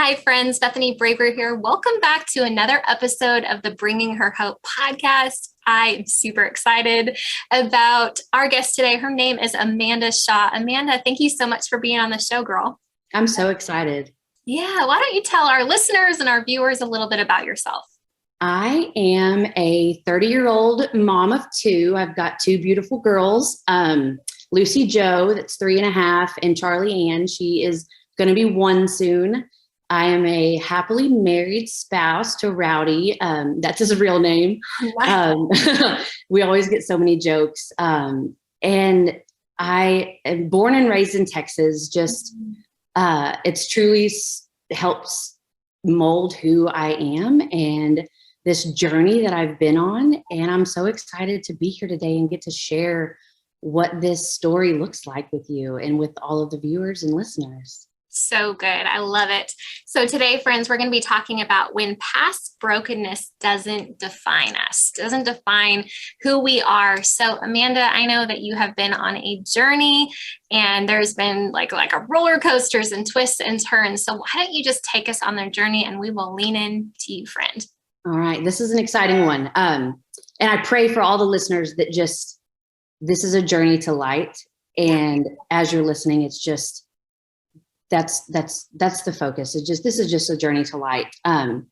Hi, friends. Bethany Braver here. Welcome back to another episode of the Bringing Her Hope podcast. I'm super excited about our guest today. Her name is Amanda Shaw. Amanda, thank you so much for being on the show, girl. I'm so excited. Yeah. Why don't you tell our listeners and our viewers a little bit about yourself? I am a 30-year-old mom of two. I've got two beautiful girls, Lucy Jo, that's 3.5, and Charlie Ann. She is going to be 1 soon. I am a happily married spouse to Rowdy. That's his real name. We always get so many jokes. And I am born and raised in Texas. It's truly helps mold who I am and this journey that I've been on. And I'm so excited to be here today and get to share what this story looks like with you and with all of the viewers and listeners. So good. I love it. So today, friends, we're going to be talking about when past brokenness doesn't define us, doesn't define who we are. So Amanda, I know that you have been on a journey and there's been like a roller coasters and twists and turns. So why don't you just take us on the journey and we will lean in to you, friend. All right. This is an exciting one. And I pray for all the listeners that this is a journey to light. And as you're listening, it's just, that's the focus. This is just a journey to light. I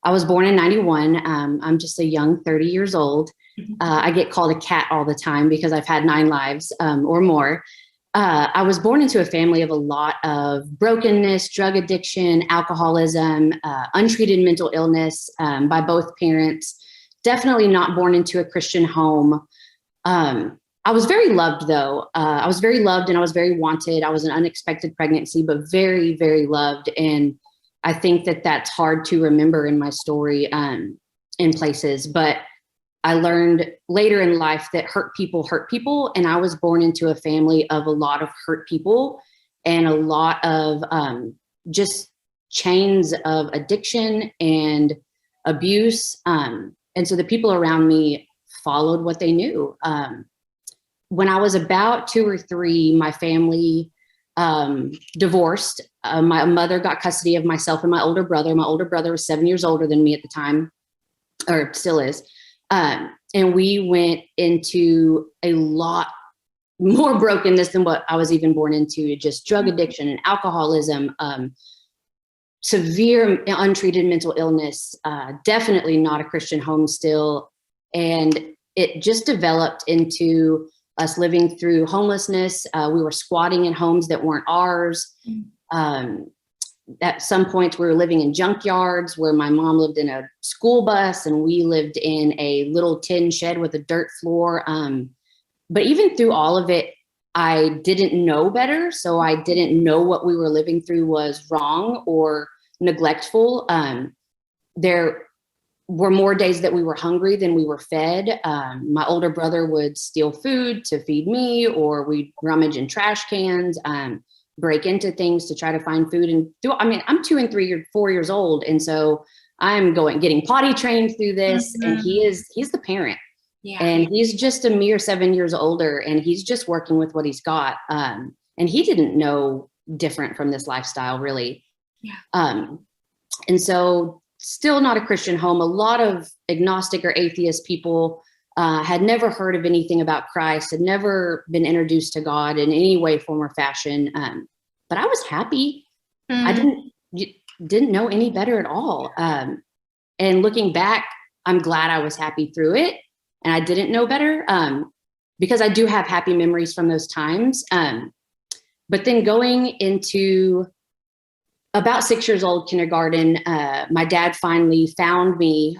was born in 91. I'm just a young 30 years old. I get called a cat all the time because I've had 9 lives or more. I was born into a family of a lot of brokenness, drug addiction, alcoholism, untreated mental illness by both parents. Definitely not born into a Christian home. I was very loved, though. I was very loved and I was very wanted. I was an unexpected pregnancy, but very, very loved. And I think that that's hard to remember in my story in places. But I learned later in life that hurt people. And I was born into a family of a lot of hurt people and a lot of just chains of addiction and abuse. And so the people around me followed what they knew. When I was about 2 or 3, my family divorced. My mother got custody of myself and my older brother. My older brother was 7 years older than me at the time, or still is. And we went into a lot more brokenness than what I was even born into, just drug addiction and alcoholism, severe untreated mental illness, definitely not a Christian home still. And it just developed into us living through homelessness. We were squatting in homes that weren't ours. At some points we were living in junkyards where my mom lived in a school bus and we lived in a little tin shed with a dirt floor. But even through all of it, I didn't know better. So I didn't know what we were living through was wrong or neglectful. There were more days that we were hungry than we were fed. My older brother would steal food to feed me, or we'd rummage in trash cans, break into things to try to find food. And I'm 2 and 3 or 4 years old. And so I'm getting potty trained through this. And he's the parent. Yeah. And he's just a mere 7 years older and he's just working with what he's got. And he didn't know different from this lifestyle really. Yeah. And so still not a Christian home. A lot of agnostic or atheist people had never heard of anything about Christ, had never been introduced to God in any way, form, or fashion. But I was happy. I didn't know any better at all. And looking back, I'm glad I was happy through it. And I didn't know better because I do have happy memories from those times. But then going into about 6 years old, kindergarten, my dad finally found me.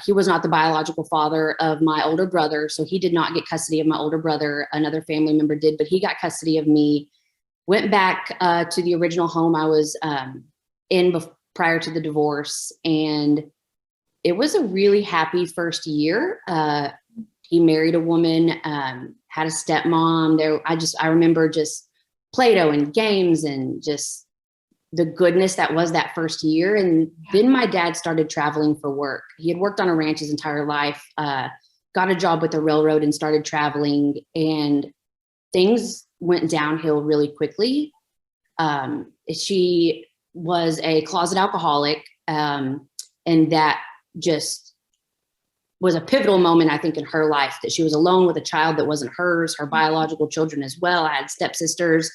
He was not the biological father of my older brother, so he did not get custody of my older brother. Another family member did, but he got custody of me. Went back to the original home I was in prior to the divorce, and it was a really happy first year. He married a woman, had a stepmom. I remember just Play-Doh and games and just the goodness that was that first year. And then my dad started traveling for work. He had worked on a ranch his entire life, got a job with the railroad and started traveling, and things went downhill really quickly. She was a closet alcoholic. And that just was a pivotal moment, I think, in her life, that she was alone with a child that wasn't hers, her biological children as well. I had stepsisters,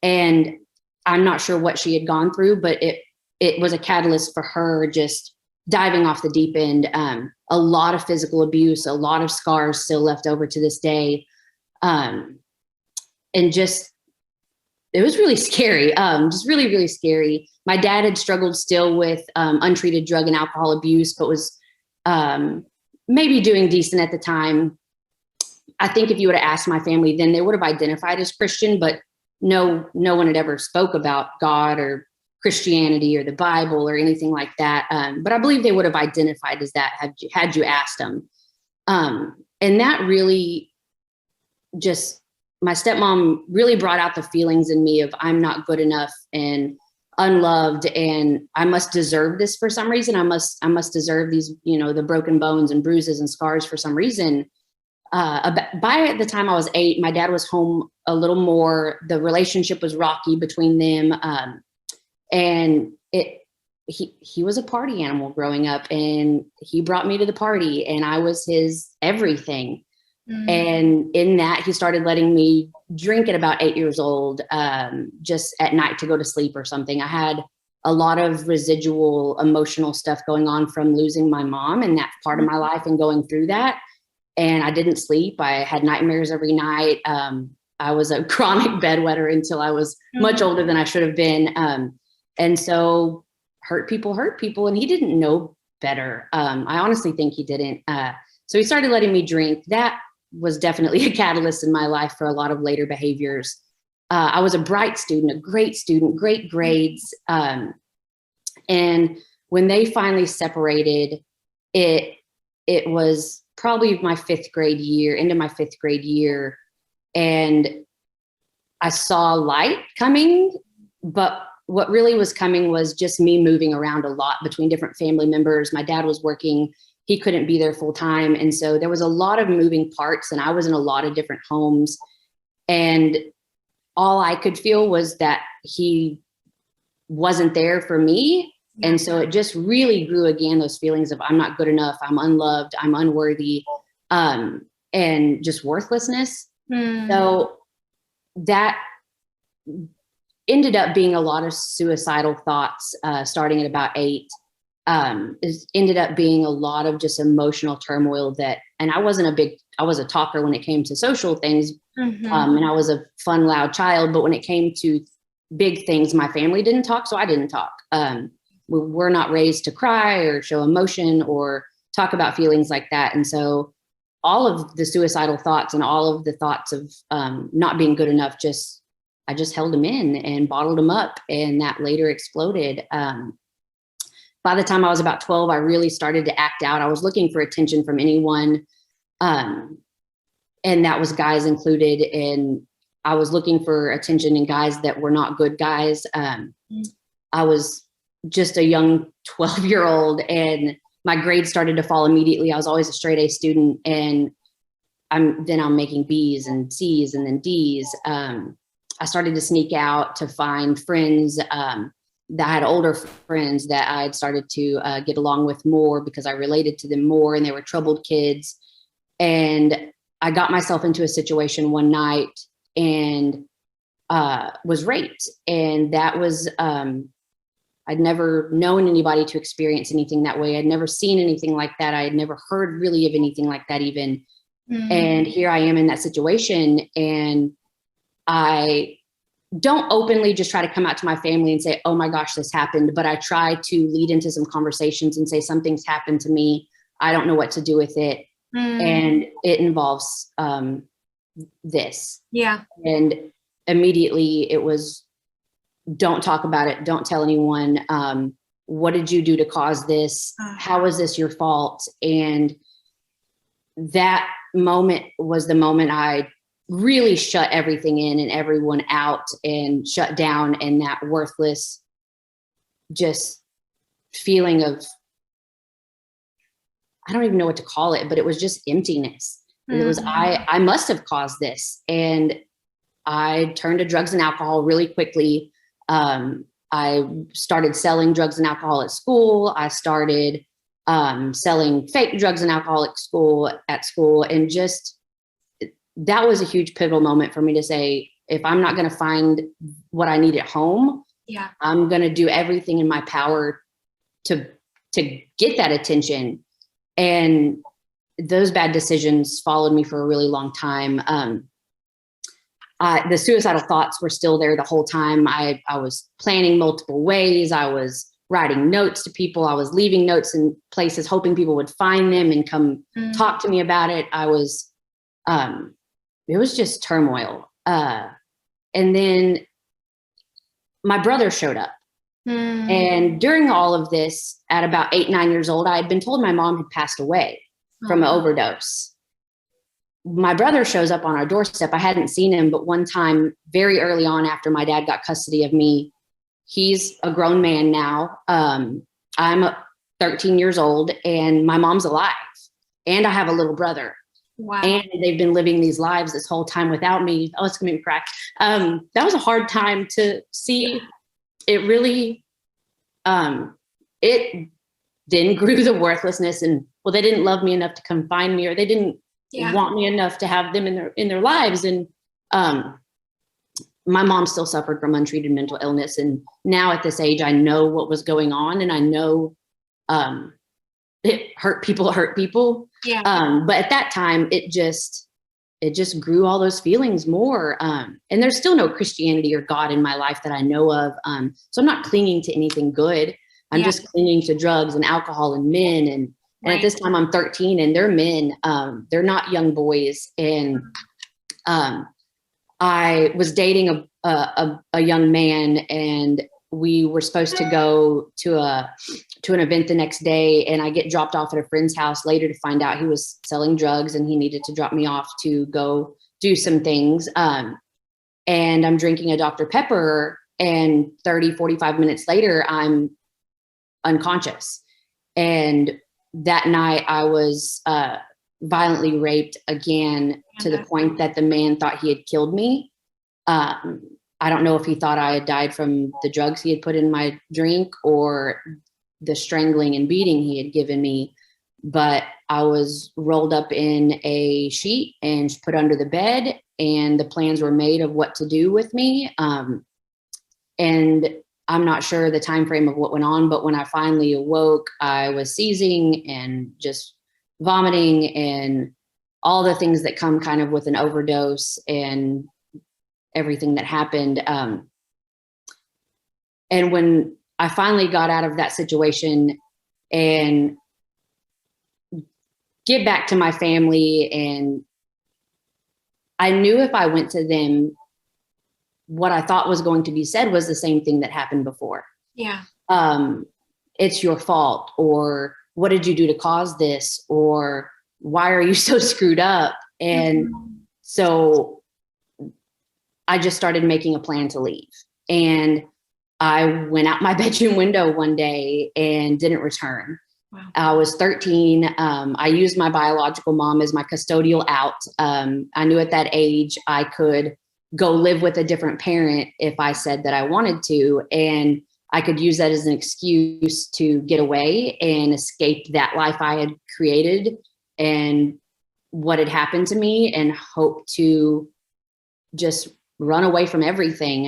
and I'm not sure what she had gone through, but it was a catalyst for her just diving off the deep end. A lot of physical abuse, a lot of scars still left over to this day. And just, it was really scary, just really, really scary. My dad had struggled still with untreated drug and alcohol abuse, but was maybe doing decent at the time. I think if you would have asked my family then, they would have identified as Christian, but no one had ever spoke about God or Christianity or the Bible or anything like that. But I believe they would have identified as that had you asked them. And that really just, my stepmom really brought out the feelings in me of I'm not good enough and unloved, and I must deserve this for some reason. I must deserve these, the broken bones and bruises and scars for some reason. By the time I was 8, my dad was home a little more. The relationship was rocky between them. And he was a party animal growing up, and he brought me to the party, and I was his everything. And in that, he started letting me drink at about 8 years old, just at night to go to sleep or something. I had a lot of residual emotional stuff going on from losing my mom and that part of my life and going through that. And I didn't sleep. I had nightmares every night. I was a chronic bedwetter until I was much older than I should have been. And so hurt people, and he didn't know better. I honestly think he didn't. So he started letting me drink. That was definitely a catalyst in my life for a lot of later behaviors. I was a bright student, great grades. And when they finally separated, it was probably my 5th grade year, into my 5th grade year. And I saw light coming, but what really was coming was just me moving around a lot between different family members. My dad was working. He couldn't be there full time. And so there was a lot of moving parts, and I was in a lot of different homes. And all I could feel was that he wasn't there for me. And so it just really grew again, those feelings of I'm not good enough, I'm unloved, I'm unworthy, and just worthlessness. So that ended up being a lot of suicidal thoughts, starting at about 8. Ended up being a lot of just emotional turmoil and I was a talker when it came to social things. And I was a fun, loud child, but when it came to big things, my family didn't talk, so I didn't talk. We're not raised to cry or show emotion or talk about feelings like that. And so all of the suicidal thoughts and all of the thoughts of not being good enough, I just held them in and bottled them up, and that later exploded. By the time I was about 12, I really started to act out. I was looking for attention from anyone, and that was guys included. And I was looking for attention in guys that were not good guys. I was just a young 12-year-old, and my grades started to fall immediately. I was always a straight A student, and I'm making B's and C's and then D's. I started to sneak out to find friends that had older friends that I had started to get along with more because I related to them more, and they were troubled kids. And I got myself into a situation one night and was raped. And that was, I'd never known anybody to experience anything that way. I'd never seen anything like that. I had never heard really of anything like that even. And here I am in that situation, and I don't openly just try to come out to my family and say, oh my gosh, this happened. But I try to lead into some conversations and say, something's happened to me. I don't know what to do with it. And it involves this. Yeah. And immediately it was, don't talk about it. Don't tell anyone. What did you do to cause this? How is this your fault? And that moment was the moment I really shut everything in and everyone out and shut down, and that worthless just feeling of, I don't even know what to call it, but it was just emptiness. And it was, I must have caused this. And I turned to drugs and alcohol really quickly. I started selling drugs and alcohol at school. I started selling fake drugs and alcohol at school. And just, that was a huge pivotal moment for me to say, if I'm not going to find what I need at home, I'm going to do everything in my power to get that attention. And those bad decisions followed me for a really long time. The suicidal thoughts were still there the whole time. I was planning multiple ways. I was writing notes to people. I was leaving notes in places, hoping people would find them and come talk to me about it. It was just turmoil. And then my brother showed up. And during all of this, at about 8, 9 years old, I had been told my mom had passed away from an overdose. My brother shows up on our doorstep. I hadn't seen him, but one time very early on after my dad got custody of me, he's a grown man now. I'm 13 years old and my mom's alive and I have a little brother. Wow. And they've been living these lives this whole time without me. Oh, it's gonna make me cry. That was a hard time to see. It really, it then grew the worthlessness and, well, they didn't love me enough to come find me, or they didn't want me enough to have them in their lives. And my mom still suffered from untreated mental illness. And now at this age, I know what was going on, and I know it hurt people. Yeah. But at that time, it just grew all those feelings more. And there's still no Christianity or God in my life that I know of. So I'm not clinging to anything good. I'm just clinging to drugs and alcohol and men. And at this time I'm 13 and they're men. They're not young boys. And I was dating a young man, and we were supposed to go to an event the next day, and I get dropped off at a friend's house later to find out he was selling drugs and he needed to drop me off to go do some things. And I'm drinking a Dr. Pepper, and 30, 45 minutes later, I'm unconscious. And that night I was violently raped again, to the point that the man thought he had killed me. I don't know if he thought I had died from the drugs he had put in my drink or the strangling and beating he had given me, but I was rolled up in a sheet and put under the bed, and the plans were made of what to do with me. And I'm not sure the time frame of what went on, but when I finally awoke, I was seizing and just vomiting and all the things that come kind of with an overdose and everything that happened. And when I finally got out of that situation and get back to my family, and I knew if I went to them, what I thought was going to be said was the same thing that happened before. Yeah. It's your fault, or what did you do to cause this? Or why are you so screwed up? And so I just started making a plan to leave. And I went out my bedroom window one day and didn't return. Wow. I was 13. I used my biological mom as my custodial out. I knew at that age I could go live with a different parent if I said that I wanted to. And I could use that as an excuse to get away and escape that life I had created and what had happened to me, and hope to just run away from everything.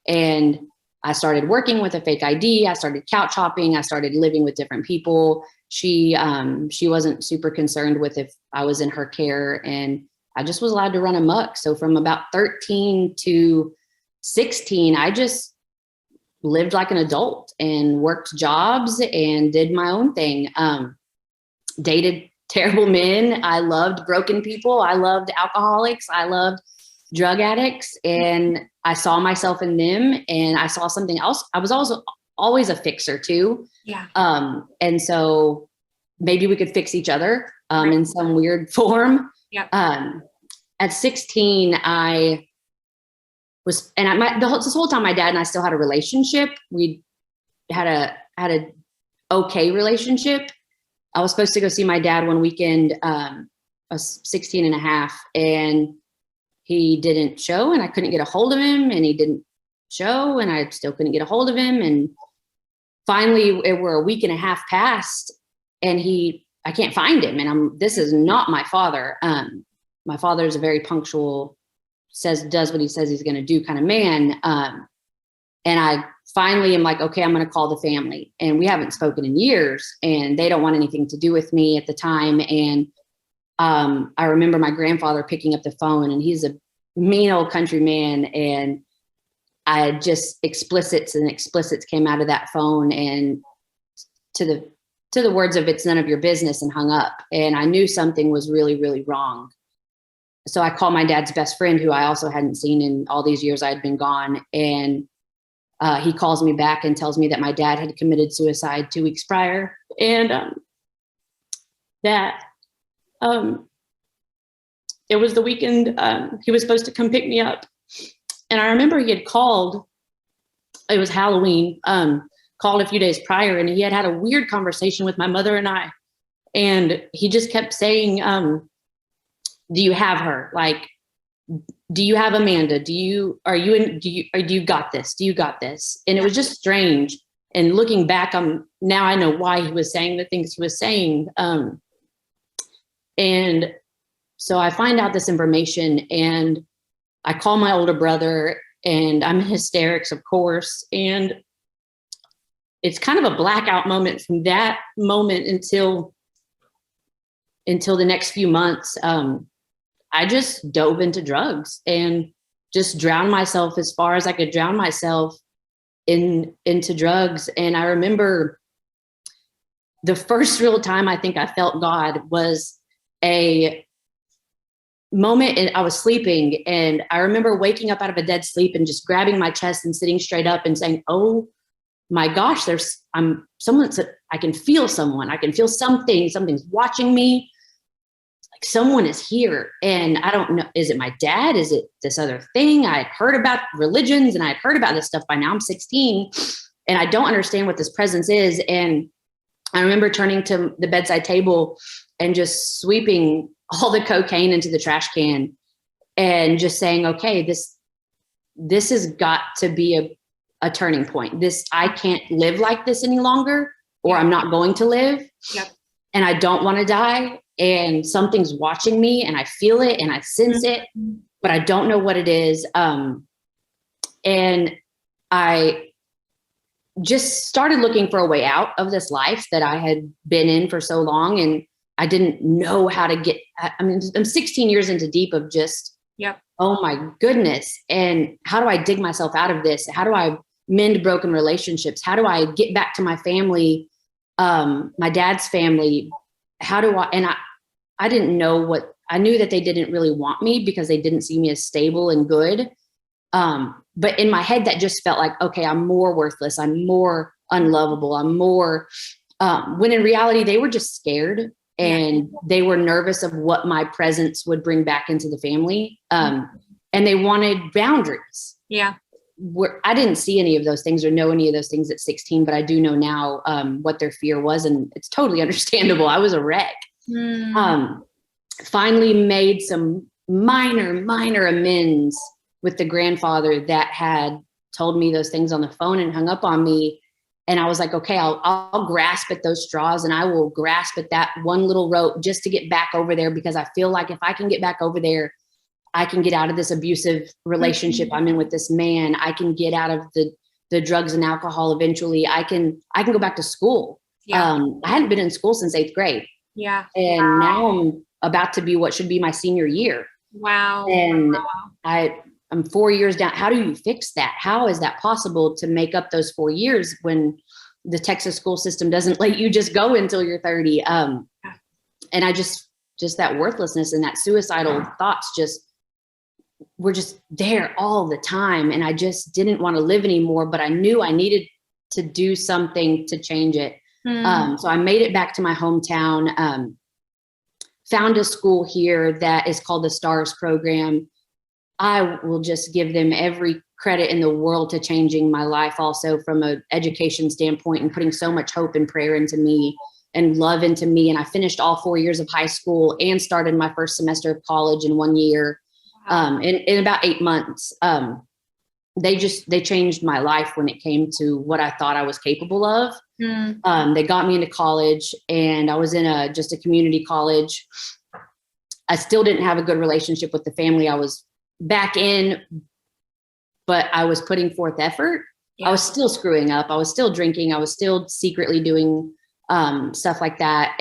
And I started working with a fake ID. I started couch hopping. I started living with different people. She wasn't super concerned with if I was in her care, and I just was allowed to run amok. So from about 13 to 16, I just lived like an adult and worked jobs and did my own thing. Dated terrible men. I loved broken people. I loved alcoholics. I loved drug addicts, and I saw myself in them, and I saw something else. I was also always a fixer too. Yeah. And so maybe we could fix each other in some weird form. Yep. At 16, I was, and this whole time my dad and I still had a relationship. We had a okay relationship. I was supposed to go see my dad one weekend. I was 16 and a half, and he didn't show, and I couldn't get a hold of him, and he didn't show, and I still couldn't get a hold of him. And finally, we're a week and a half past, and I can't find him. And this is not my father. My father is a very punctual, does what he says he's going to do kind of man. And I finally am like, okay, I'm going to call the family. And we haven't spoken in years, and they don't want anything to do with me at the time. And I remember my grandfather picking up the phone, and he's a mean old country man. And I just explicits came out of that phone, and to the words of "it's none of your business," and hung up. And I knew something was really, really wrong. So I called my dad's best friend, who I also hadn't seen in all these years I had been gone. And he calls me back and tells me that my dad had committed suicide 2 weeks prior. And that it was the weekend he was supposed to come pick me up. And I remember he had called, it was Halloween, called a few days prior, and he had a weird conversation with my mother and I. And he just kept saying, do you have her? Like, do you have Amanda? Do you got this? Do you got this? And it was just strange. And looking back, now I know why he was saying the things he was saying. And so I find out this information, and I call my older brother, and I'm in hysterics, of course. And it's kind of a blackout moment from that moment until the next few months. I just dove into drugs and just drowned myself as far as I could drown myself into drugs. And I remember the first real time I think I felt God was a moment, and I was sleeping, and I remember waking up out of a dead sleep and just grabbing my chest and sitting straight up and saying, oh my gosh, I can feel someone, I can feel something's watching me. Like someone is here. And I don't know, is it my dad? Is it this other thing? I had heard about religions, and I had heard about this stuff by now. I'm 16, and I don't understand what this presence is. And I remember turning to the bedside table and just sweeping all the cocaine into the trash can and just saying, okay, this has got to be a turning point. I can't live like this any longer, or I'm not going to live. Yep. And I don't want to die. And something's watching me, and I feel it and I sense it, but I don't know what it is. And I just started looking for a way out of this life that I had been in for so long. And I didn't know how to get, I'm 16 years into deep of just, yep. Oh my goodness. And how do I dig myself out of this? How do I mend broken relationships? How do I get back to my family, my dad's family? How do I didn't know I knew that they didn't really want me because they didn't see me as stable and good. But in my head, that just felt like, okay, I'm more worthless. I'm more unlovable. I'm more, when in reality, they were just scared, and they were nervous of what my presence would bring back into the family. And they wanted boundaries. Yeah. I didn't see any of those things or know any of those things at 16, but I do know now what their fear was. And it's totally understandable. I was a wreck. Finally made some minor amends with the grandfather that had told me those things on the phone and hung up on me. And I was like, okay, I'll grasp at those straws, and I will grasp at that one little rope just to get back over there, because I feel like if I can get back over there, I can get out of this abusive relationship I'm in with this man. I can get out of the drugs and alcohol eventually. I can go back to school. Yeah. I hadn't been in school since 8th grade. Yeah. And now I'm about to be what should be my senior year. Wow. And I'm 4 years down. How do you fix that? How is that possible to make up those 4 years when the Texas school system doesn't let you just go until you're 30? And I just that worthlessness and that suicidal thoughts were just there all the time. And I just didn't want to live anymore, but I knew I needed to do something to change it. So I made it back to my hometown, found a school here that is called the STARS program. I will just give them every credit in the world to changing my life also from an education standpoint, and putting so much hope and prayer into me and love into me. And I finished all 4 years of high school and started my first semester of college in 1 year, in about 8 months. they changed my life when it came to what I thought I was capable of. They got me into college, and I was in just a community college. I still didn't have a good relationship with the family I was back in, but I was putting forth effort. Yeah. I was still screwing up. I was still drinking. I was still secretly doing stuff like that.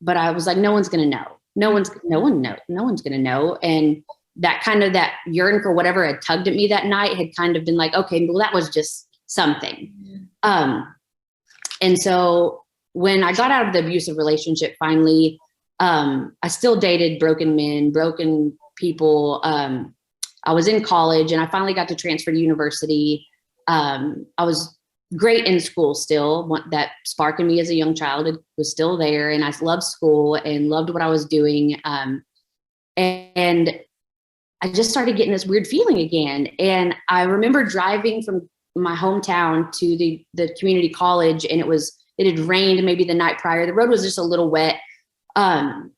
But I was like, no one's going to know. No one's going to know. And that yearn for whatever had tugged at me that night had kind of been like, okay, well, that was just something. And so when I got out of the abusive relationship, finally, I still dated broken men, broken people. I was in college, and I finally got to transfer to university. I was great in school still. That spark in me as a young child was still there, and I loved school and loved what I was doing. And I just started getting this weird feeling again. And I remember driving from my hometown to the community college, and it had rained maybe the night prior. The road was just a little wet. And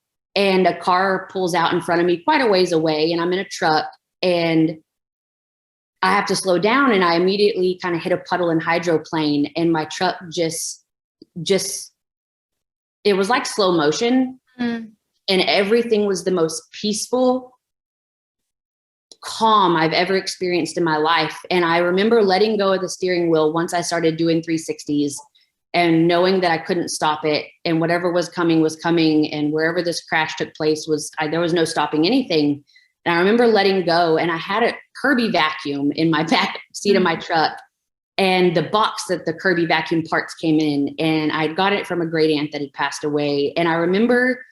a car pulls out in front of me quite a ways away, and I'm in a truck, and I have to slow down, and I immediately kind of hit a puddle and hydroplane, and my truck just it was like slow motion, and everything was the most peaceful, calm I've ever experienced in my life. And I remember letting go of the steering wheel once I started doing 360s and knowing that I couldn't stop it, and whatever was coming, and wherever this crash took place there was no stopping anything. And I remember letting go, and I had a Kirby vacuum in my back seat of my truck, and the box that the Kirby vacuum parts came in, and I got it from a great aunt that had passed away. And I remember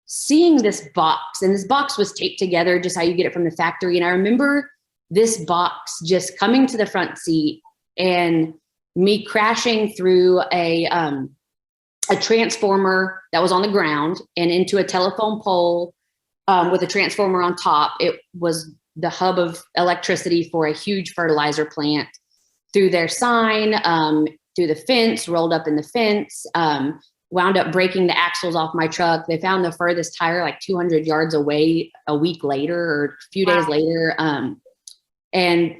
seeing this box, and this box was taped together just how you get it from the factory. And I remember this box just coming to the front seat and me crashing through a transformer that was on the ground and into a telephone pole with a transformer on top. It was the hub of electricity for a huge fertilizer plant. Through their sign, through the fence, rolled up in the fence, wound up breaking the axles off my truck. They found the furthest tire like 200 yards away a week later or a few days later. And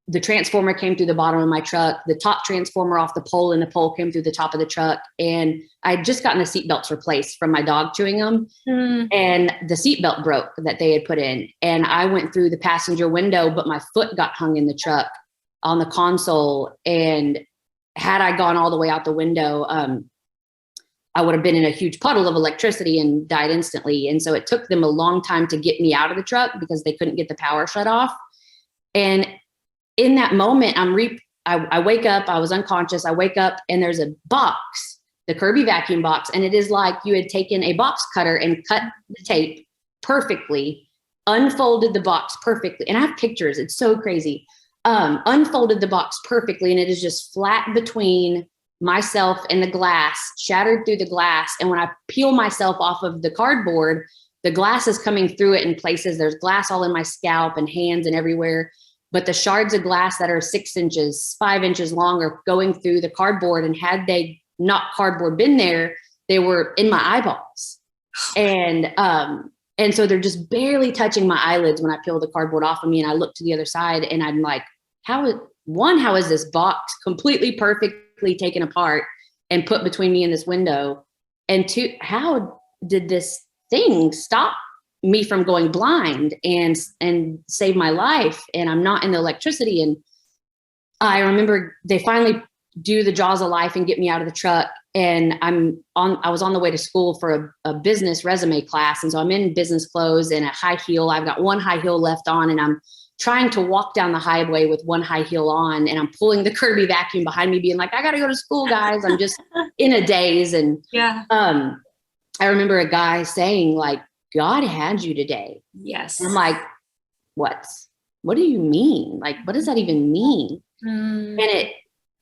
the transformer came through the bottom of my truck, the top transformer off the pole, and the pole came through the top of the truck. And I had just gotten the seatbelts replaced from my dog chewing them. And the seatbelt broke that they had put in. And I went through the passenger window, but my foot got hung in the truck on the console. And had I gone all the way out the window, I would have been in a huge puddle of electricity and died instantly. And so it took them a long time to get me out of the truck because they couldn't get the power shut off. And in that moment, I wake up, I was unconscious. I wake up, and there's a box, the Kirby vacuum box. And it is like you had taken a box cutter and cut the tape perfectly, unfolded the box perfectly. And I have pictures. It's so crazy. Unfolded the box perfectly. And it is just flat between myself and the glass, shattered through the glass. And when I peel myself off of the cardboard, the glass is coming through it in places. There's glass all in my scalp and hands and everywhere. But the shards of glass that are 6 inches, 5 inches long are going through the cardboard. And had they not cardboard been there, they were in my eyeballs. And so they're just barely touching my eyelids when I peel the cardboard off of me. And I look to the other side, and I'm like, how is this box completely perfectly taken apart and put between me and this window? And two, how did this thing stop me from going blind and save my life? And I'm not in the electricity. And I remember they finally do the jaws of life and get me out of the truck. And I was on the way to school for a business resume class. And so I'm in business clothes and a high heel. I've got one high heel left on, and I'm trying to walk down the highway with one high heel on, and I'm pulling the Kirby vacuum behind me, being like, I got to go to school, guys. I'm just in a daze. And I remember a guy saying, like, God had you today. Yes. And I'm like, what do you mean? Like, what does that even mean? And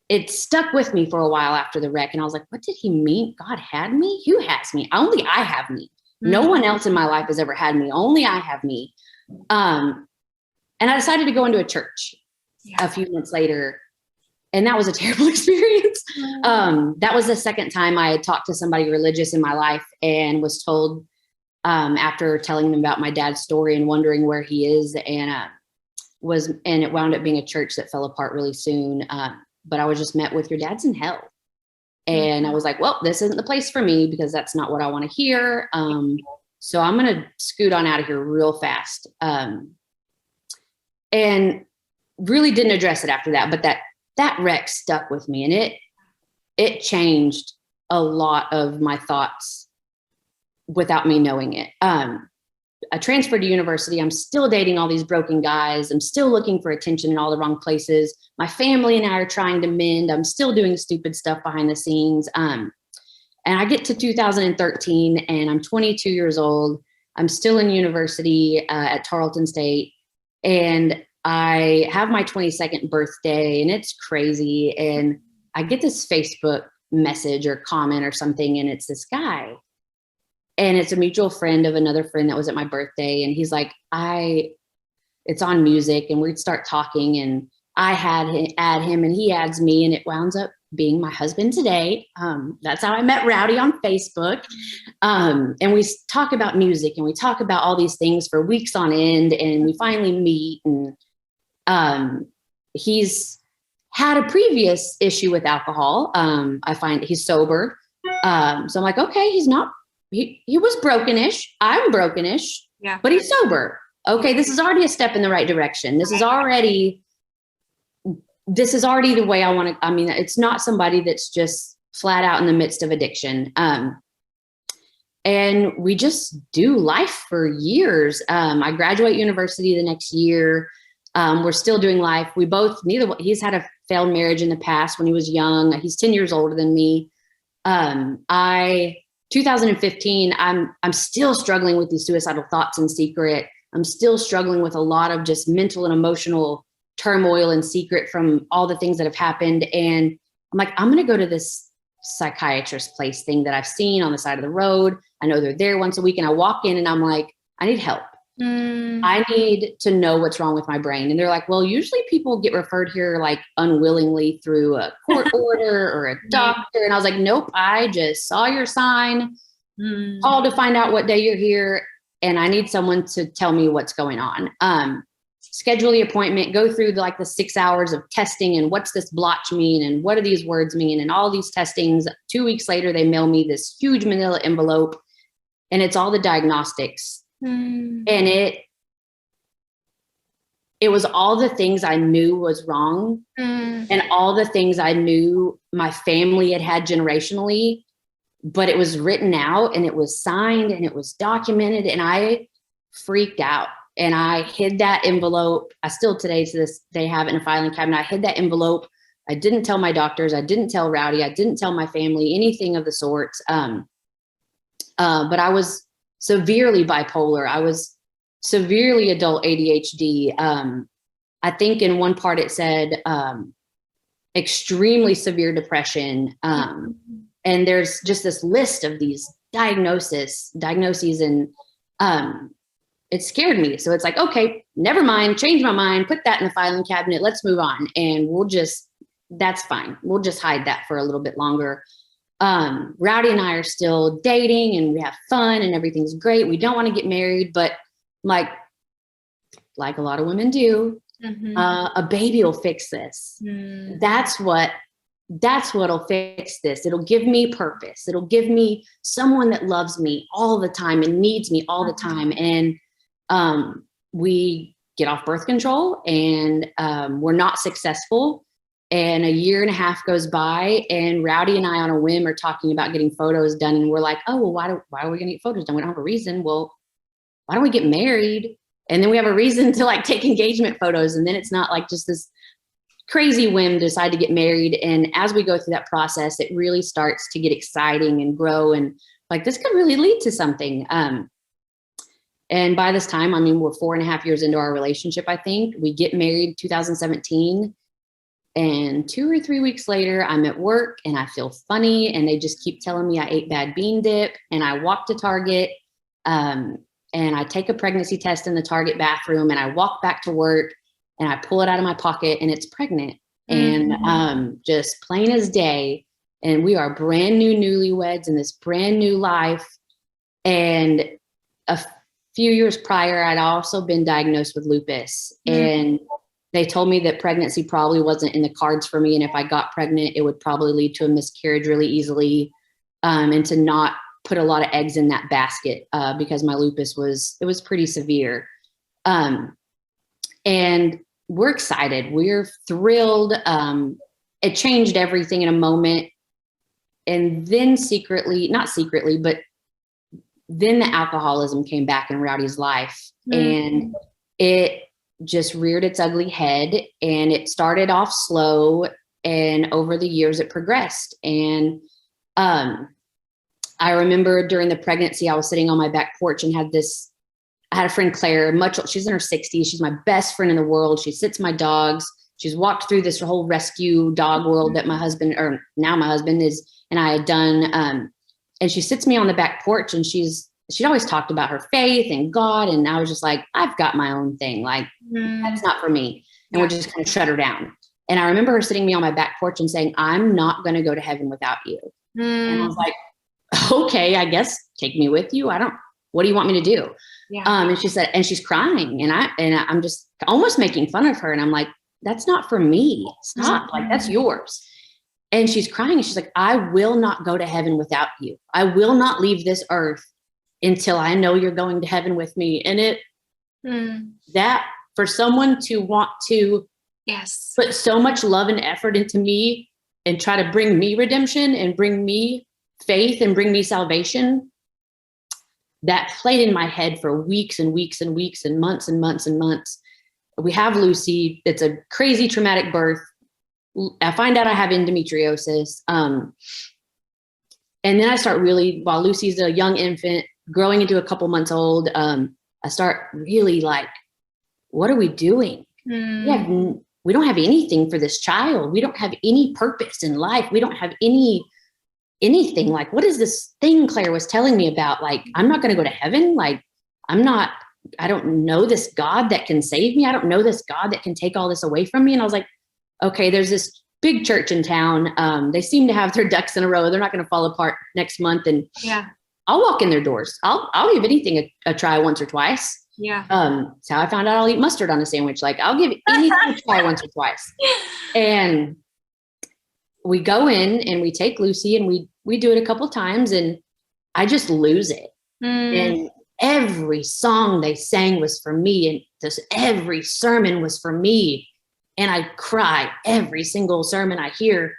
it stuck with me for a while after the wreck. And I was like, what did he mean? God had me? Who has me? Only I have me. No one else in my life has ever had me. Only I have me. And I decided to go into a church a few months later. And that was a terrible experience. That was the second time I had talked to somebody religious in my life, and was told, after telling them about my dad's story and wondering where he is. And and it wound up being a church that fell apart really soon. But I was just met with, your dad's in hell. And I was like, well, this isn't the place for me, because that's not what I want to hear. So I'm going to scoot on out of here real fast. And really didn't address it after that. But that wreck stuck with me, and it changed a lot of my thoughts without me knowing it. I transferred to university. I'm still dating all these broken guys. I'm still looking for attention in all the wrong places. My family and I are trying to mend. I'm still doing stupid stuff behind the scenes. And I get to 2013 and I'm 22 years old. I'm still in university at Tarleton State. And I have my 22nd birthday, and it's crazy. And I get this Facebook message or comment or something, and it's this guy. And it's a mutual friend of another friend that was at my birthday. And he's like, it's on music, and we'd start talking, and I add him and he adds me, and it wounds up being my husband today. That's how I met Rowdy on Facebook. And we talk about music, and we talk about all these things for weeks on end, and we finally meet. And he's had a previous issue with alcohol. I find he's sober. So I'm like, okay, he was brokenish. I'm brokenish, yeah, but he's sober. Okay, this is already a step in the right direction. This is already the way I want to. I mean, it's not somebody that's just flat out in the midst of addiction. And we just do life for years. I graduate university the next year. We're still doing life. He's had a failed marriage in the past when he was young. He's 10 years older than me. 2015, I'm still struggling with these suicidal thoughts in secret. I'm still struggling with a lot of just mental and emotional turmoil in secret from all the things that have happened. And I'm like, I'm going to go to this psychiatrist place thing that I've seen on the side of the road. I know they're there once a week, and I walk in and I'm like, I need help. I need to know what's wrong with my brain. And they're like, well, usually people get referred here like unwillingly through a court order or a doctor. And I was like, nope, I just saw your sign, called to find out what day you're here. And I need someone to tell me what's going on. Schedule the appointment, go through the 6 hours of testing, and what's this blotch mean, and what do these words mean, and all these testings. 2 weeks later, they mail me this huge manila envelope, and it's all the diagnostics. And it was all the things I knew was wrong, and all the things I knew my family had generationally, but it was written out, and it was signed, and it was documented, and I freaked out. And I hid that envelope. I still today to this day have it in a filing cabinet. I hid that envelope. I didn't tell my doctors. I didn't tell Rowdy. I didn't tell my family anything of the sorts. But I was severely bipolar. I was severely adult ADHD. I think in one part it said extremely severe depression. And there's just this list of these diagnoses, and it scared me. So it's like, okay, never mind, change my mind, put that in the filing cabinet, let's move on. And that's fine. We'll just hide that for a little bit longer. Rowdy and I are still dating, and we have fun, and everything's great. We don't want to get married, but like a lot of women do, a baby will fix this. That's what'll fix this. It'll give me purpose. It'll give me someone that loves me all the time and needs me all the time. And we get off birth control, and we're not successful. And a year and a half goes by, and Rowdy and I on a whim are talking about getting photos done. And we're like, oh, well, why are we going to get photos done? We don't have a reason. Well, why don't we get married? And then we have a reason to take engagement photos. And then it's not just this crazy whim to decide to get married. And as we go through that process, it really starts to get exciting and grow. And this could really lead to something. And by this time, we're 4.5 years into our relationship, I think. We get married 2017. And 2 or 3 weeks later, I'm at work and I feel funny. And they just keep telling me I ate bad bean dip. And I walk to Target and I take a pregnancy test in the Target bathroom. And I walk back to work and I pull it out of my pocket, and it's pregnant. And just plain as day. And we are brand new newlyweds in this brand new life. And a few years prior, I'd also been diagnosed with lupus, and they told me that pregnancy probably wasn't in the cards for me. And if I got pregnant, it would probably lead to a miscarriage really easily, and to not put a lot of eggs in that basket, because my lupus was pretty severe. And we're excited. We're thrilled. It changed everything in a moment. And then not secretly, but then the alcoholism came back in Rowdy's life, and it just reared its ugly head, and it started off slow, and over the years it progressed. And I remember during the pregnancy, I was sitting on my back porch and I had a friend, Claire, she's in her 60s. She's my best friend in the world. She sits my dogs. She's walked through this whole rescue dog world that my husband is, and I had done. And she sits me on the back porch, and she'd always talked about her faith and God. And I was just like, I've got my own thing. Like, that's not for me. And we're just kind of shut her down. And I remember her sitting me on my back porch and saying, I'm not going to go to heaven without you. And I was like, okay, I guess take me with you. What do you want me to do? Yeah. And she said, and she's crying, and I'm just almost making fun of her. And I'm like, that's not for me. Stop. Like, that's yours. And she's crying, and she's like, I will not go to heaven without you. I will not leave this earth until I know you're going to heaven with me. And that for someone to want to put so much love and effort into me and try to bring me redemption and bring me faith and bring me salvation, that played in my head for weeks and weeks and weeks and months and months and months. We have Lucy. It's a crazy traumatic birth. I find out I have endometriosis. And then I start really, while Lucy's a young infant, growing into a couple months old, I start really like, what are we doing? We don't have anything for this child. We don't have any purpose in life. We don't have anything. Like, what is this thing Claire was telling me about? Like, I'm not going to go to heaven. Like, I don't know this God that can save me. I don't know this God that can take all this away from me. And I was like, okay, there's this big church in town. They seem to have their ducks in a row. They're not going to fall apart next month. And I'll walk in their doors. I'll give anything a try once or twice. Yeah. That's how I found out I'll eat mustard on a sandwich. Like, I'll give anything a try once or twice. And we go in and we take Lucy, and we do it a couple times, and I just lose it. And every song they sang was for me, and every sermon was for me. And I cry every single sermon I hear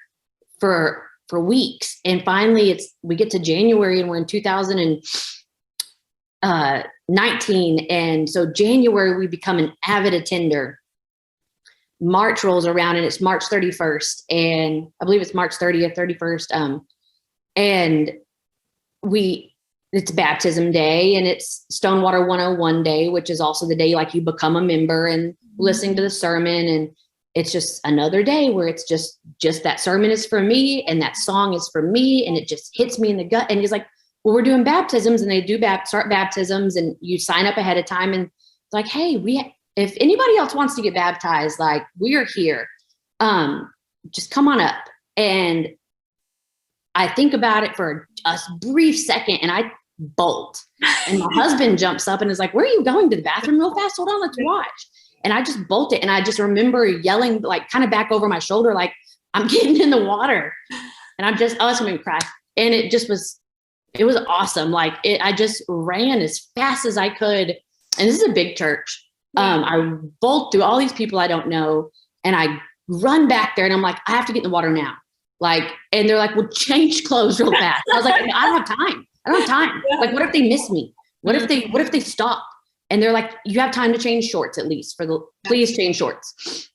for weeks. And finally we get to January, and we're in 2019. And so January, we become an avid attender. March rolls around, and it's March 31st. And I believe it's March 30th, 31st. And it's baptism day, and it's Stonewater 101 day, which is also the day like you become a member and listening to the sermon. And it's just another day where it's just that sermon is for me, and that song is for me, and it just hits me in the gut. And he's like, well, we're doing baptisms, and they do start baptisms, and you sign up ahead of time. And it's like, hey, if anybody else wants to get baptized, like, we are here. Just come on up. And I think about it for a brief second, and I bolt. And my husband jumps up and is like, where are you going? To the bathroom real fast? Hold on, let's watch. And I just bolt it. And I just remember yelling, like, kind of back over my shoulder, like, I'm getting in the water. And I was going to cry. And it was awesome. Like, I just ran as fast as I could. And this is a big church. I bolt through all these people I don't know. And I run back there, and I'm like, I have to get in the water now. Like, and they're like, well, change clothes real fast. I was like, I don't have time. Like, what if they miss me? What if they stop? And they're like, you have time to change shorts, at least please change shorts.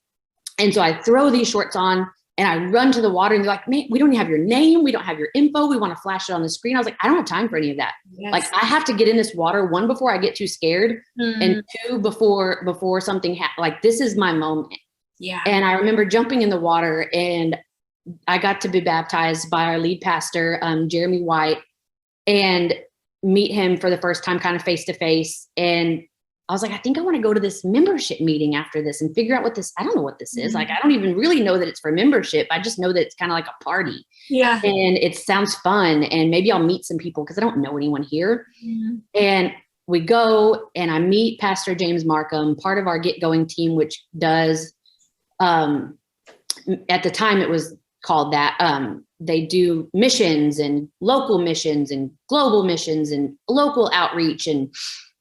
And so I throw these shorts on, and I run to the water, and they're like, man, we don't have your name. We don't have your info. We want to flash it on the screen. I was like, I don't have time for any of that. Yes. Like, I have to get in this water, one, before I get too scared, and two, before something like, this is my moment. Yeah. And I remember jumping in the water, and I got to be baptized by our lead pastor, Jeremy White, and meet him for the first time, kind of face to face. And I was like, I think I want to go to this membership meeting after this and figure out I don't know what this is. Like, I don't even really know that it's for membership. I just know that it's kind of like a party. Yeah. And it sounds fun. And maybe I'll meet some people, because I don't know anyone here. And we go and I meet Pastor James Markham, part of our Get Going team, which does, at the time it was called that. They do missions and local missions and global missions and local outreach. And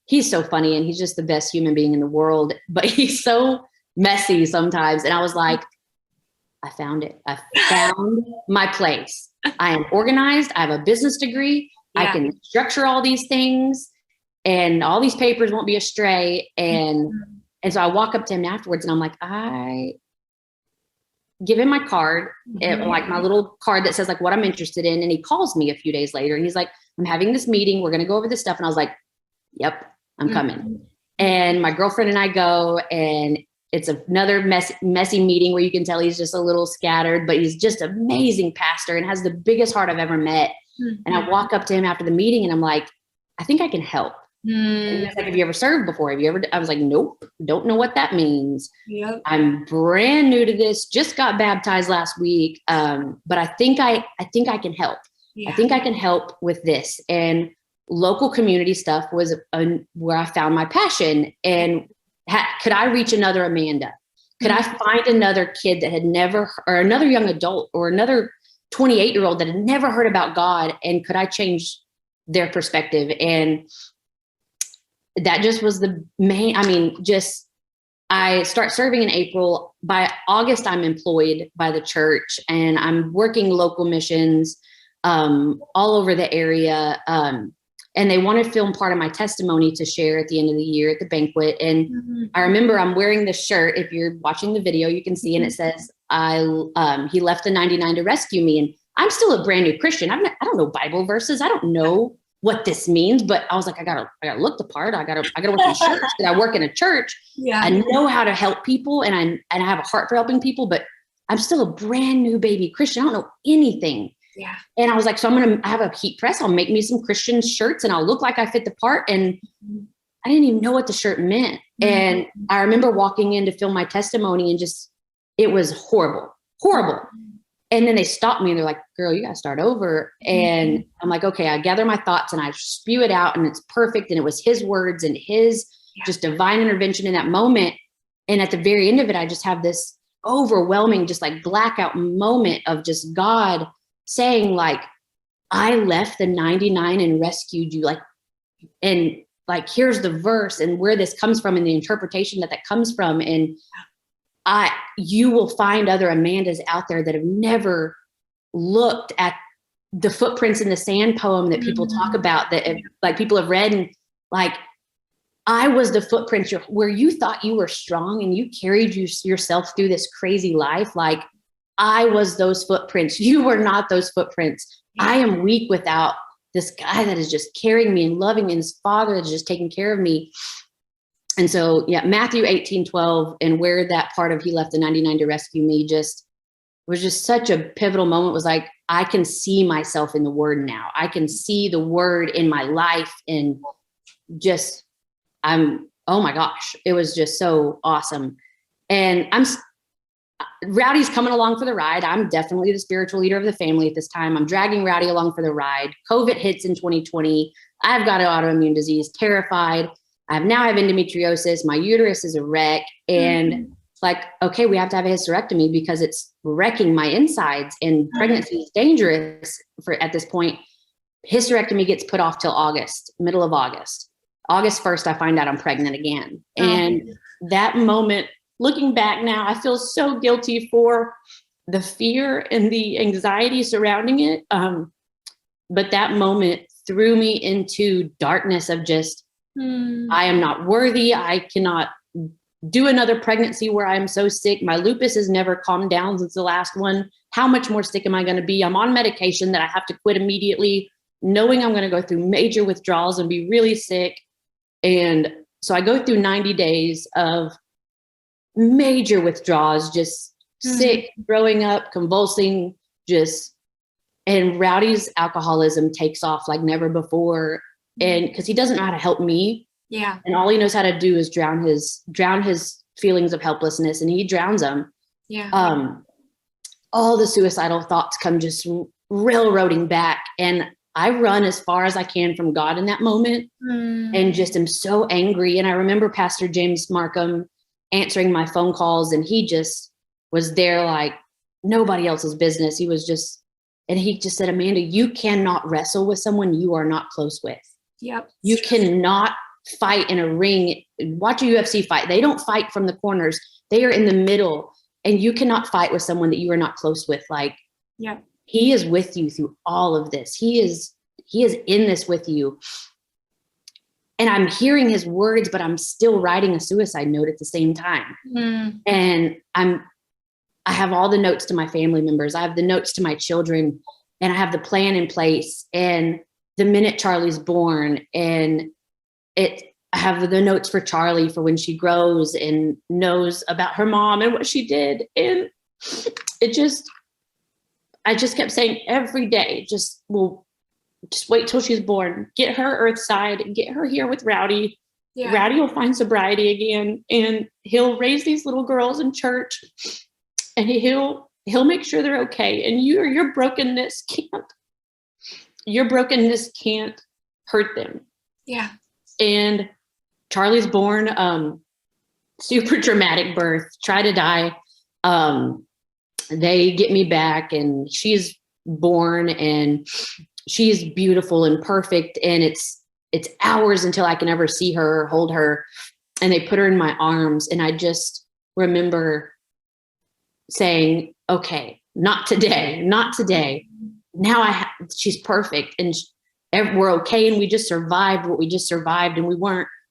he's so funny and he's just the best human being in the world, but he's so messy sometimes. And I was like, I found it. I found my place. I am organized. I have a business degree. I can structure all these things and all these papers won't be astray. And so I walk up to him afterwards and I'm like, I give him my card, and like my little card that says like what I'm interested in. And he calls me a few days later and he's like, I'm having this meeting. We're going to go over this stuff. And I was like, yep, I'm coming. And my girlfriend and I go, and it's another messy meeting where you can tell he's just a little scattered, but he's just an amazing pastor and has the biggest heart I've ever met. And I walk up to him after the meeting and I'm like, I think I can help. And he's like, have you ever served before? Have you ever? I was like, nope, don't know what that means. Yep. I'm brand new to this, just got baptized last week. But I think I can help. Yeah. I think I can help with this. And local community stuff was where I found my passion. And could I reach another Amanda? Could I find another kid that had never, or another young adult or another 28-year-old that had never heard about God? And could I change their perspective? And that just was the main, I start serving in April. By August, I'm employed by the church and I'm working local missions all over the area. And they want to film part of my testimony to share at the end of the year at the banquet. And I remember I'm wearing this shirt. If you're watching the video, you can see, and it says, he left the 99 to rescue me. And I'm still a brand new Christian. I don't know Bible verses. I don't know what this means, but I was like, I gotta look the part. I gotta work in church. I work in a church. Yeah. I know how to help people and I have a heart for helping people, but I'm still a brand new baby Christian. I don't know anything. Yeah. And I was like, so I have a heat press. I'll make me some Christian shirts and I'll look like I fit the part. And I didn't even know what the shirt meant. And I remember walking in to film my testimony and it was horrible. And then they stopped me and they're like, girl, you got to start over. And I'm like, okay, I gather my thoughts and I spew it out and it's perfect. And it was his words and his just divine intervention in that moment. And at the very end of it, I just have this overwhelming, just like blackout moment of just God saying like, I left the 99 and rescued you. Like, and like, here's the verse and where this comes from and the interpretation that comes from. And you will find other Amandas out there that have never looked at the footprints in the sand poem that people talk about, that like people have read, and like, I was the footprints where you thought you were strong and you carried yourself through this crazy life. Like I was those footprints. You were not those footprints. I am weak without this guy that is just carrying me and loving me, and this father that's just taking care of me. And so, Matthew 18:12, and where that part of he left the 99 to rescue me was just such a pivotal moment. Was like, I can see myself in the word now. I can see the word in my life, and oh my gosh, it was just so awesome. And Rowdy's coming along for the ride. I'm definitely the spiritual leader of the family at this time. I'm dragging Rowdy along for the ride. COVID hits in 2020. I've got an autoimmune disease, terrified. I have endometriosis. My uterus is a wreck. And it's like, okay, we have to have a hysterectomy because it's wrecking my insides, and pregnancy is dangerous at this point. Hysterectomy gets put off till August, middle of August. August 1st, I find out I'm pregnant again. And that moment, looking back now, I feel so guilty for the fear and the anxiety surrounding it. But that moment threw me into darkness of just, I am not worthy. I cannot do another pregnancy where I'm so sick. My lupus has never calmed down since the last one. How much more sick am I going to be? I'm on medication that I have to quit immediately, knowing I'm going to go through major withdrawals and be really sick. And so I go through 90 days of major withdrawals, just sick, throwing up, convulsing, and Rowdy's alcoholism takes off like never before. And because he doesn't know how to help me. Yeah. And all he knows how to do is drown his feelings of helplessness, and he drowns them. Yeah. All the suicidal thoughts come just railroading back. And I run as far as I can from God in that moment and just am so angry. And I remember Pastor James Markham answering my phone calls, and he just was there like nobody else's business. He was just, and he just said, Amanda, you cannot wrestle with someone you are not close with. Yep. You cannot fight in a ring. Watch a UFC fight. They don't fight from the corners. They are in the middle, and you cannot fight with someone that you are not close with. Like, yep. He is with you through all of this. He is in this with you. And I'm hearing his words, but I'm still writing a suicide note at the same time. And I have all the notes to my family members. I have the notes to my children, and I have the plan in place. And the minute Charlie's born, and I have the notes for Charlie for when she grows and knows about her mom and what she did. And I just kept saying every day, just wait till she's born, get her earthside, get her here with Rowdy. Yeah. Rowdy will find sobriety again, and he'll raise these little girls in church, and he'll make sure they're okay. And your brokenness can't hurt them. Yeah. And Charlie's born, super dramatic birth, try to die. They get me back, and she's born, and she's beautiful and perfect. And it's hours until I can ever see her or hold her. And they put her in my arms. And I just remember saying, okay, not today. Now she's perfect, and we're okay. And we just survived what we just survived. And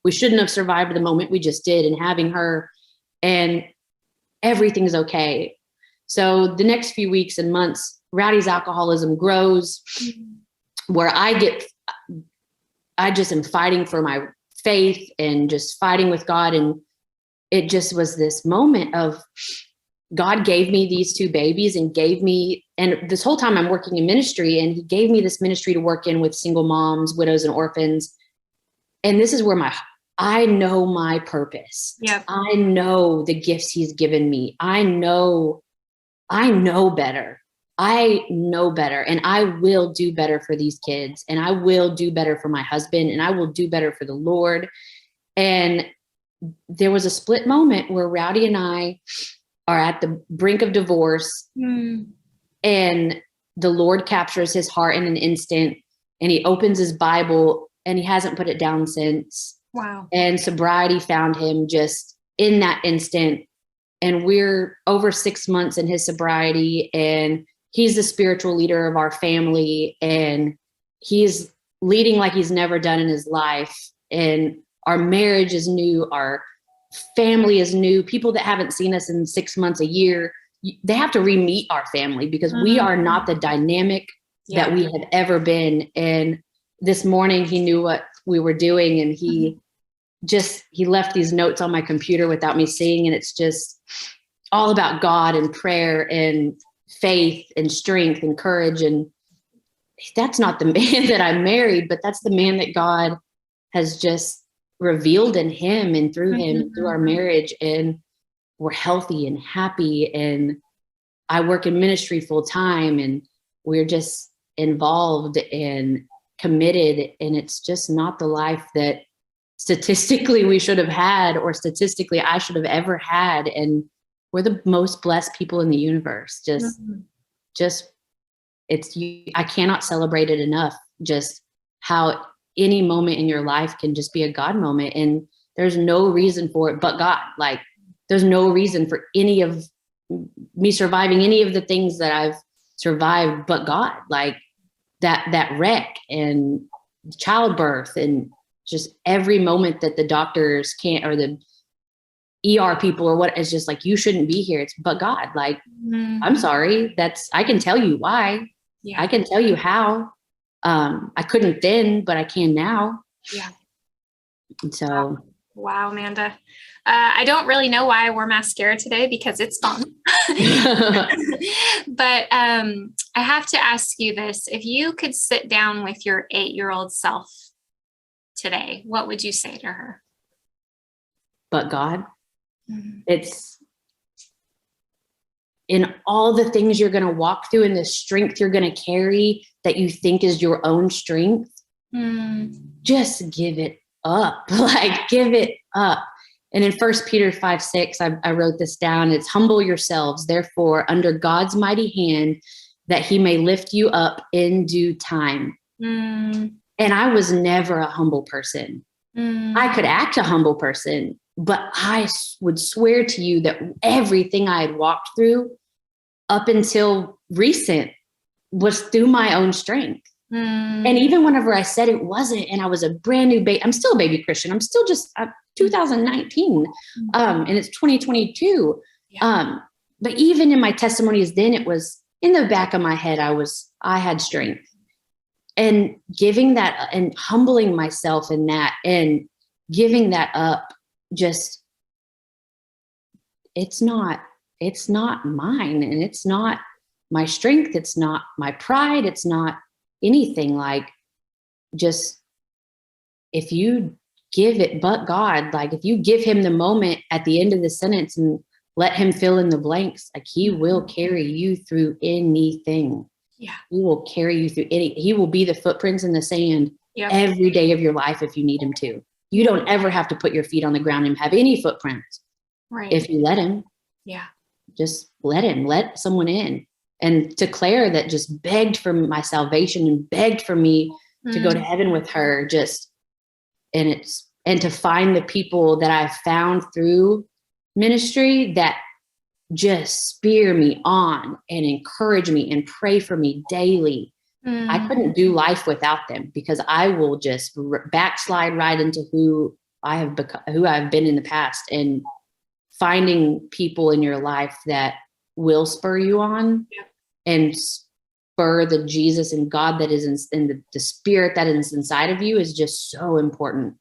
we shouldn't have survived the moment we just did, and having her, and everything's okay. So the next few weeks and months, Rowdy's alcoholism grows, where I just am fighting for my faith and just fighting with God. And it just was this moment of God gave me these two babies, and this whole time I'm working in ministry, and he gave me this ministry to work in with single moms, widows, and orphans. And this is where I know my purpose. Yep. I know the gifts he's given me. I know better. And I will do better for these kids, and I will do better for my husband, and I will do better for the Lord. And there was a split moment where Rowdy and I are at the brink of divorce, and the Lord captures his heart in an instant, and he opens his Bible, and he hasn't put it down since. Wow. And sobriety found him just in that instant. And we're over 6 months in his sobriety, and he's the spiritual leader of our family, and he's leading like he's never done in his life. And our marriage is new. Our family is new. People that haven't seen us in 6 months, a year, they have to re-meet our family, because we are not the dynamic that we have ever been. And this morning he knew what we were doing, and he left these notes on my computer without me seeing. And it's just all about God and prayer and faith and strength and courage. And that's not the man that I married, but that's the man that God has just revealed in him and through him, through our marriage. And we're healthy and happy. And I work in ministry full time, and we're just involved and committed. And it's just not the life that statistically we should have had, or statistically I should have ever had. And we're the most blessed people in the universe. I cannot celebrate it enough, just how any moment in your life can just be a God moment. And there's no reason for it but God. Like, there's no reason for any of me surviving any of the things that I've survived but God. Like that wreck and childbirth, and just every moment that the doctors can't, or the ER people or what, is just like, you shouldn't be here. It's but God. Like, I'm sorry. I can tell you why. Yeah. I can tell you how. I couldn't then, but I can now. Yeah. And so. Wow, Amanda. I don't really know why I wore mascara today, because it's fun. But I have to ask you this. If you could sit down with your 8-year-old self today, what would you say to her? But God. Mm-hmm. in all the things you're going to walk through and the strength you're going to carry that you think is your own strength, just give it up. Like, give it up. And in 1 Peter 5:6, I wrote this down. It's humble yourselves, therefore, under God's mighty hand, that he may lift you up in due time. And I was never a humble person. I could act a humble person, but I would swear to you that everything I had walked through up until recent was through my own strength. And even whenever I said it wasn't, and I was a brand new baby, I'm still a baby Christian. I'm still just 2019, and it's 2022. Yeah. But even in my testimonies then, it was in the back of my head, I had strength. And giving that and humbling myself in that and giving that up, just, it's not mine, and it's not my strength. It's not my pride. It's not anything. Like, just, if you give it but God, like if you give him the moment at the end of the sentence and let him fill in the blanks, like he will carry you through anything. Yeah. He will carry you through he will be the footprints in the sand every day of your life if you need him to. You don't ever have to put your feet on the ground and have any footprints. Right. If you let him. Yeah. Just let someone in. And to Claire, that just begged for my salvation and begged for me to go to heaven with her, and to find the people that I've found through ministry that just spear me on and encourage me and pray for me daily. I couldn't do life without them, because I will just backslide right into who I have become, who I've been in the past. And finding people in your life that will spur you on and spur the Jesus and God that is in the spirit that is inside of you is just so important.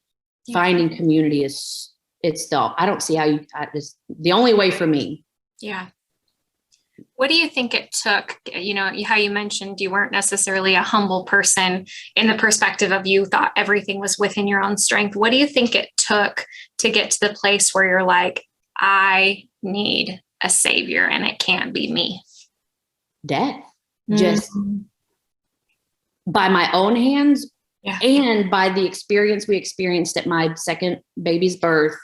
Yeah. Finding community I don't see how it's the only way for me. Yeah. What do you think it took? You know, how you mentioned you weren't necessarily a humble person in the perspective of you thought everything was within your own strength. What do you think it took to get to the place where you're like, I need a savior and it can't be me? Death. Just by my own hands and by the experience we experienced at my second baby's birth,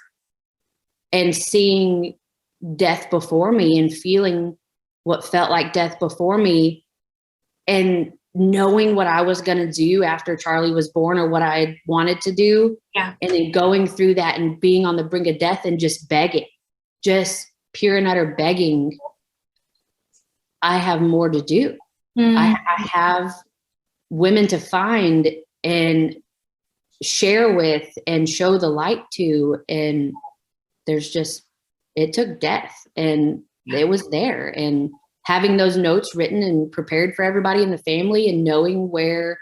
and seeing death before me and feeling what felt like death before me, and knowing what I was going to do after Charlie was born, or what I wanted to do. Yeah. And then going through that and being on the brink of death and just begging, just pure and utter begging. I have more to do. I have women to find and share with and show the light to. And it took death, and it was there. And having those notes written and prepared for everybody in the family, and knowing where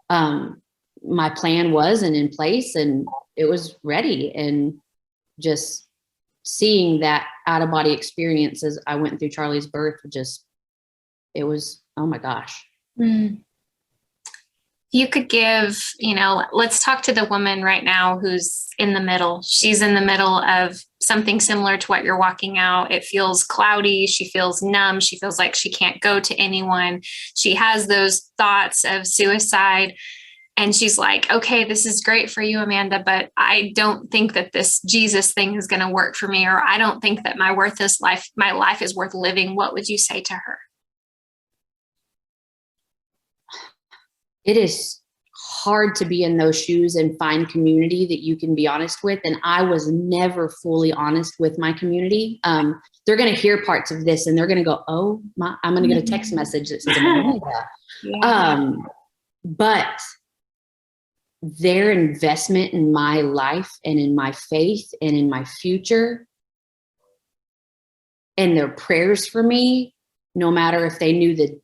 my plan was and in place, and it was ready. And just seeing that out of body experience as I went through Charlie's birth, it was, oh my gosh. You could give, let's talk to the woman right now who's in the middle. She's in the middle of something similar to what you're walking out. It feels cloudy. She feels numb. She feels like she can't go to anyone. She has those thoughts of suicide. And she's like, okay, this is great for you, Amanda, but I don't think that this Jesus thing is going to work for me, or I don't think that my life is worth living. What would you say to her? It is hard to be in those shoes and find community that you can be honest with. And I was never fully honest with my community. They're going to hear parts of this and they're going to go, I'm going to get a text message that says, Amanda. But their investment in my life and in my faith and in my future, and their prayers for me, no matter if they knew the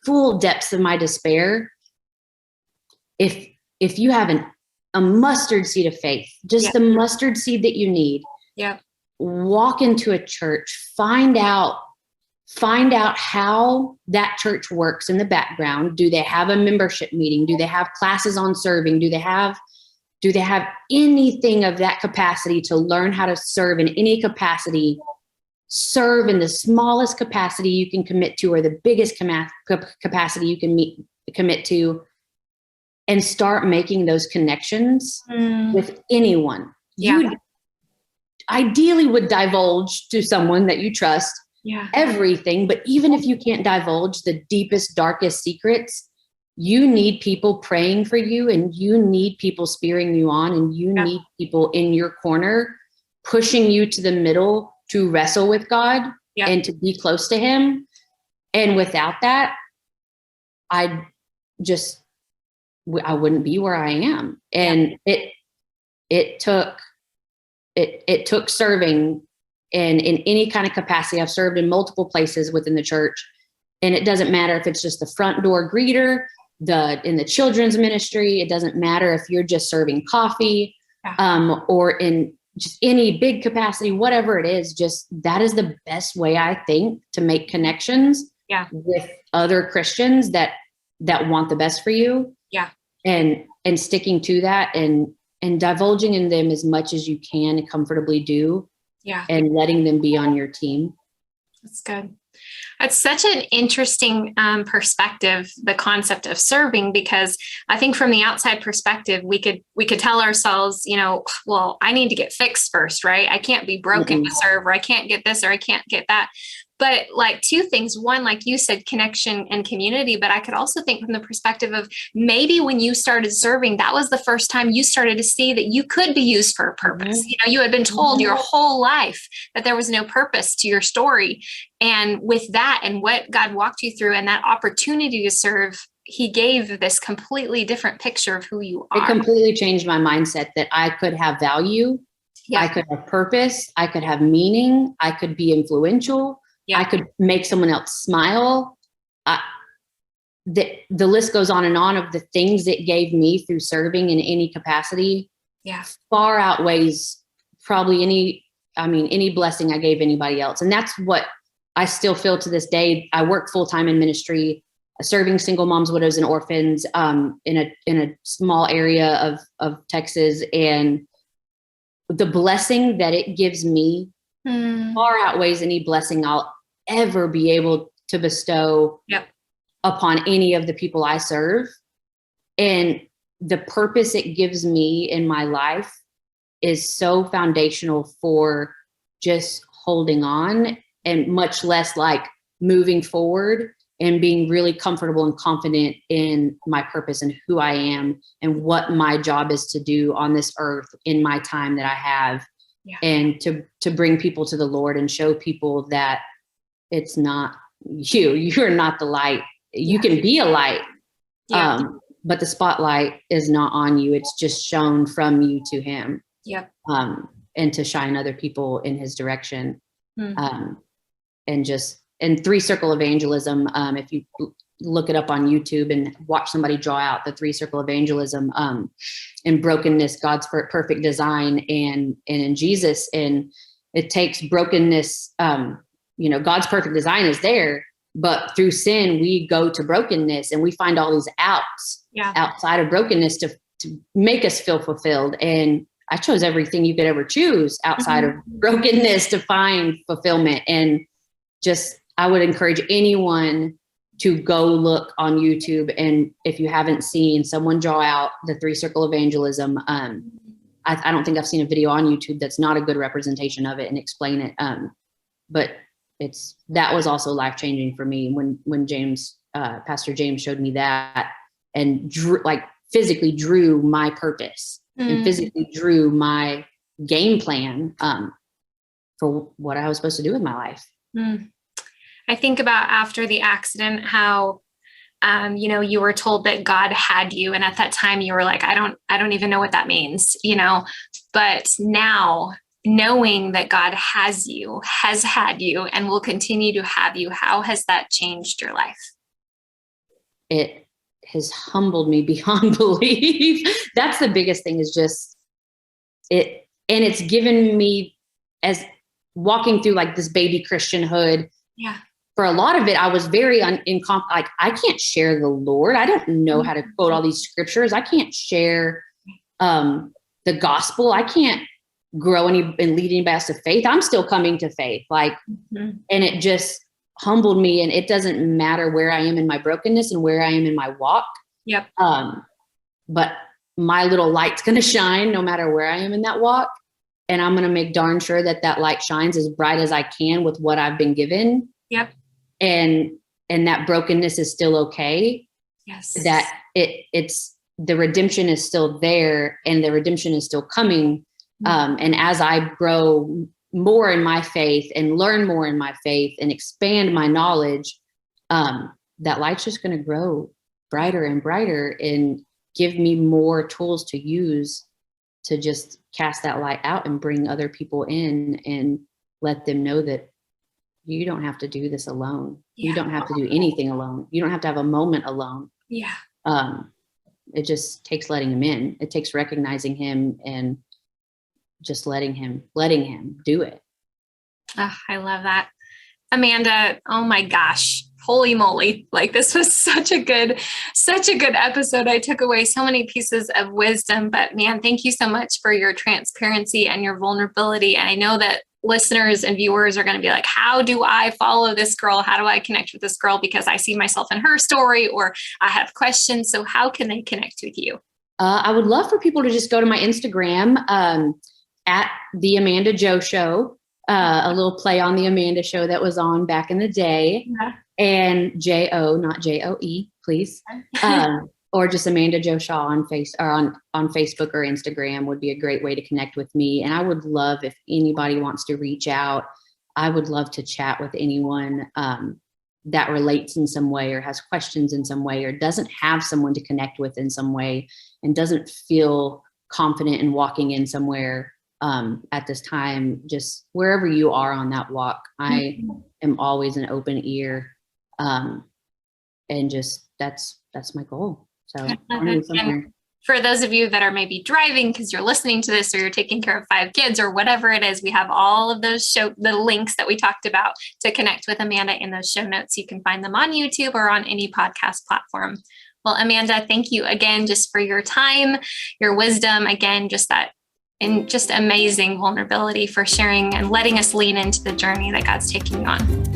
full depths of my despair, if you have a mustard seed of faith, just the mustard seed that you need, walk into a church, find out how that church works in the background. Do they have a membership meeting? Do they have classes on serving? Do they have anything of that capacity to learn how to serve in any capacity? serve in the smallest capacity you can commit to, or the biggest capacity you can commit to, and start making those connections with anyone. Yeah. You ideally would divulge to someone that you trust everything, but even if you can't divulge the deepest, darkest secrets, you need people praying for you, and you need people spearing you on, and you need people in your corner pushing you to the middle to wrestle with God and to be close to him. And without that, I wouldn't be where I am. And it took serving in any kind of capacity. I've served in multiple places within the church, and it doesn't matter if it's just the front door greeter, in the children's ministry. It doesn't matter if you're just serving coffee, or in just any big capacity, whatever it is. Just that is the best way, I think, to make connections with other Christians that want the best for you. Yeah. And sticking to that, and divulging in them as much as you can comfortably do. Yeah. And letting them be on your team. That's good. It's such an interesting perspective, the concept of serving, because I think from the outside perspective, we could tell ourselves, well, I need to get fixed first, right? I can't be broken to serve, or I can't get this, or I can't get that. But like two things, one, like you said, connection and community. But I could also think from the perspective of maybe when you started serving, that was the first time you started to see that you could be used for a purpose. You had been told your whole life that there was no purpose to your story. And with that and what God walked you through and that opportunity to serve, he gave this completely different picture of who you are. It completely changed my mindset that I could have value. Yeah. I could have purpose. I could have meaning. I could be influential. Yeah. I could make someone else smile. The list goes on and on of the things it gave me through serving in any capacity. Yeah, far outweighs probably any blessing I gave anybody else. And that's what I still feel to this day. I work full time in ministry, serving single moms, widows, and orphans in a small area of Texas, and the blessing that it gives me far outweighs any blessing I'll ever be able to bestow upon any of the people I serve. And the purpose it gives me in my life is so foundational for just holding on, and much less like moving forward and being really comfortable and confident in my purpose and who I am and what my job is to do on this earth in my time that I have. Yeah. And to bring people to the Lord and show people that it's not you're not the light. You can be a light, but the spotlight is not on you. It's just shown from you to him. Yep. And to shine other people in his direction. And three circle evangelism. If you look it up on YouTube and watch somebody draw out the three circle evangelism, in brokenness, God's perfect design, and in Jesus. And it takes brokenness, God's perfect design is there, but through sin, we go to brokenness and we find all these outs outside of brokenness to make us feel fulfilled. And I chose everything you could ever choose outside of brokenness to find fulfillment. And I would encourage anyone to go look on YouTube. And if you haven't seen someone draw out the three circle evangelism, I don't think I've seen a video on YouTube that's not a good representation of it and explain it. But that was also life-changing for me when Pastor James showed me that, and physically drew my purpose and physically drew my game plan for what I was supposed to do with my life. I think about after the accident, how, you were told that God had you. And at that time you were like, I don't even know what that means, but now knowing that God has had you and will continue to have you, how has that changed your life? It has humbled me beyond belief. That's the biggest thing, is just it. And it's given me, as walking through like this baby Christianhood. Yeah. For a lot of it, I was very like, I can't share the Lord. I don't know how to quote all these scriptures. I can't share the gospel. I can't grow and lead anybody else to faith. I'm still coming to faith. Like, and it just humbled me. And it doesn't matter where I am in my brokenness and where I am in my walk. Yep. But my little light's going to shine no matter where I am in that walk. And I'm going to make darn sure that that light shines as bright as I can with what I've been given. Yep. And that brokenness is still okay. Yes. That it's the redemption is still there and the redemption is still coming. And as I grow more in my faith and learn more in my faith and expand my knowledge, that light's just going to grow brighter and brighter and give me more tools to use to just cast that light out and bring other people in and let them know that you don't have to do this alone. Yeah. You don't have to do anything alone. You don't have to have a moment alone. Yeah. It just takes letting him in. It takes recognizing him and just letting him do it. Oh, I love that. Amanda, oh my gosh, holy moly. Like, this was such a good episode. I took away so many pieces of wisdom, but man, thank you so much for your transparency and your vulnerability. And I know that listeners and viewers are going to be like, how do I follow this girl? How do I connect with this girl? Because I see myself in her story, or I have questions. So how can they connect with you? I would love for people to just go to my Instagram, at the Amanda Joe Show, a little play on the Amanda Show that was on back in the day. Yeah. And J-O, not J-O-E, please. Or just Amanda Joe Shaw on Facebook or Instagram would be a great way to connect with me. And I would love, if anybody wants to reach out, I would love to chat with anyone that relates in some way or has questions in some way or doesn't have someone to connect with in some way and doesn't feel confident in walking in somewhere at this time. Just wherever you are on that walk, I am always an open ear. And just that's my goal. So for those of you that are maybe driving because you're listening to this, or you're taking care of 5 kids or whatever it is, we have all of those the links that we talked about to connect with Amanda in those show notes. You can find them on YouTube or on any podcast platform. Well, Amanda, thank you again just for your time, your wisdom, again, just amazing vulnerability, for sharing and letting us lean into the journey that God's taking you on.